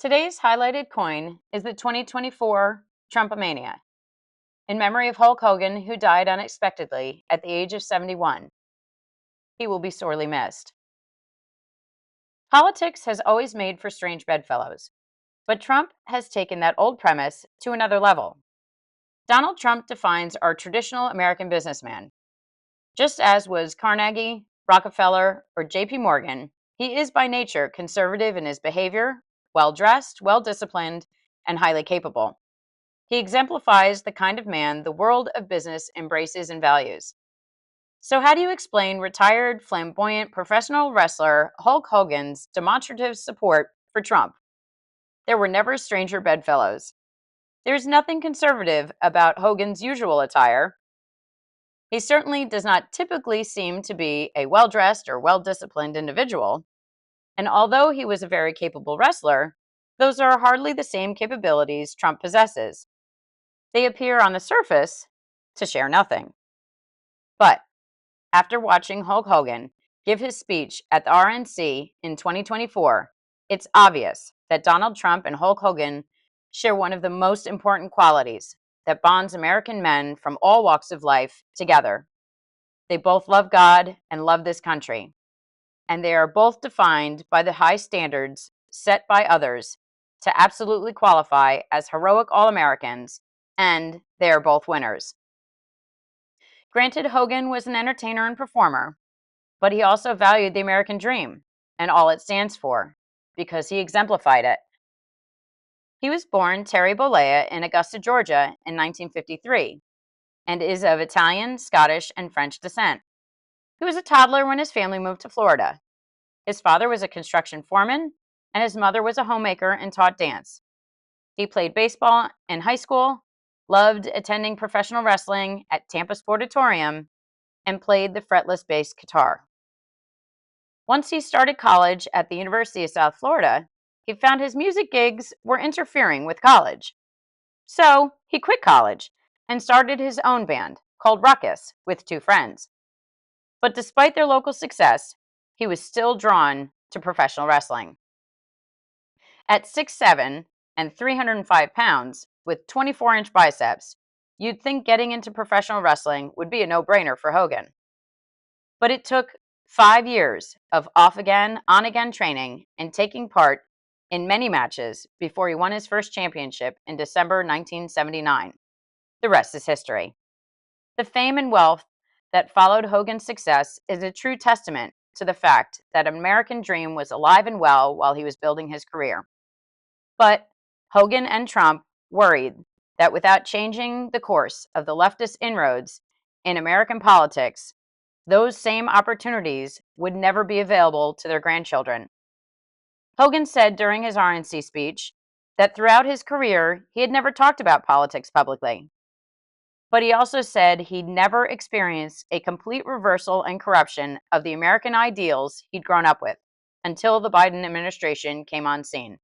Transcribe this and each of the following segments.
Today's highlighted coin is the 2024 Trump A Mania, in memory of Hulk Hogan, who died unexpectedly at the age of 71. He will be sorely missed. Politics has always made for strange bedfellows, but Trump has taken that old premise to another level. Donald Trump defines our traditional American businessman. Just as was Carnegie, Rockefeller, or J.P. Morgan, he is by nature conservative in his behavior, well-dressed, well-disciplined, and highly capable. He exemplifies the kind of man the world of business embraces and values. So how do you explain retired, flamboyant professional wrestler Hulk Hogan's demonstrative support for Trump? There were never stranger bedfellows. There's nothing conservative about Hogan's usual attire. He certainly does not typically seem to be a well-dressed or well-disciplined individual. And although he was a very capable wrestler, those are hardly the same capabilities Trump possesses. They appear on the surface to share nothing. But after watching Hulk Hogan give his speech at the RNC in 2024, it's obvious that Donald Trump and Hulk Hogan share one of the most important qualities that bonds American men from all walks of life together. They both love God and love this country, and they are both defined by the high standards set by others to absolutely qualify as heroic All-Americans, and they are both winners. Granted, Hogan was an entertainer and performer, but he also valued the American dream and all it stands for, because he exemplified it. He was born Terry Bollea in Augusta, Georgia in 1953, and is of Italian, Scottish, and French descent. He was a toddler when his family moved to Florida. His father was a construction foreman, and his mother was a homemaker and taught dance. He played baseball in high school, loved attending professional wrestling at Tampa Sportatorium, and played the fretless bass guitar. Once he started college at the University of South Florida, he found his music gigs were interfering with college. So he quit college and started his own band called Ruckus with two friends. But despite their local success, he was still drawn to professional wrestling. At 6'7" and 305 pounds with 24-inch biceps, you'd think getting into professional wrestling would be a no-brainer for Hogan. But it took 5 years of off-again, on-again training and taking part in many matches before he won his first championship in December 1979. The rest is history. The fame and wealth that followed Hogan's success is a true testament to the fact that an American dream was alive and well while he was building his career. But Hogan and Trump worried that without changing the course of the leftist inroads in American politics, those same opportunities would never be available to their grandchildren. Hogan said during his RNC speech that throughout his career, he had never talked about politics publicly. But he also said he'd never experienced a complete reversal and corruption of the American ideals he'd grown up with until the Biden administration came on scene.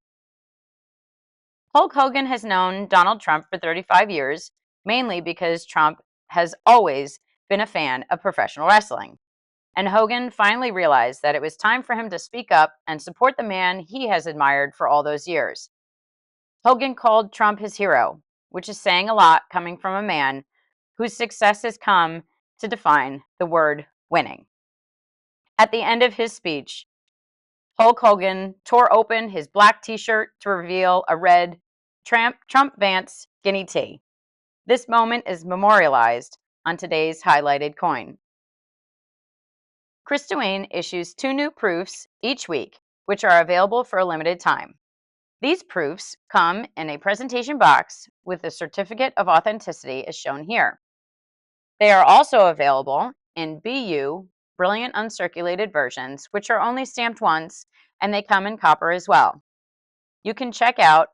Hulk Hogan has known Donald Trump for 35 years, mainly because Trump has always been a fan of professional wrestling. And Hogan finally realized that it was time for him to speak up and support the man he has admired for all those years. Hogan called Trump his hero, which is saying a lot coming from a man whose success has come to define the word winning. At the end of his speech, Hulk Hogan tore open his black t-shirt to reveal a red Trump Vance guinea tee. This moment is memorialized on today's highlighted coin. Chris Duane issues 2 new proofs each week, which are available for a limited time. These proofs come in a presentation box with a certificate of authenticity as shown here. They are also available in BU, Brilliant Uncirculated versions, which are only stamped once, and they come in copper as well. You can check out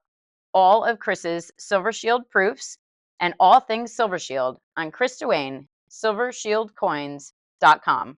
all of Chris's Silver Shield proofs and all things Silver Shield on Chris Duane, silvershieldcoins.com.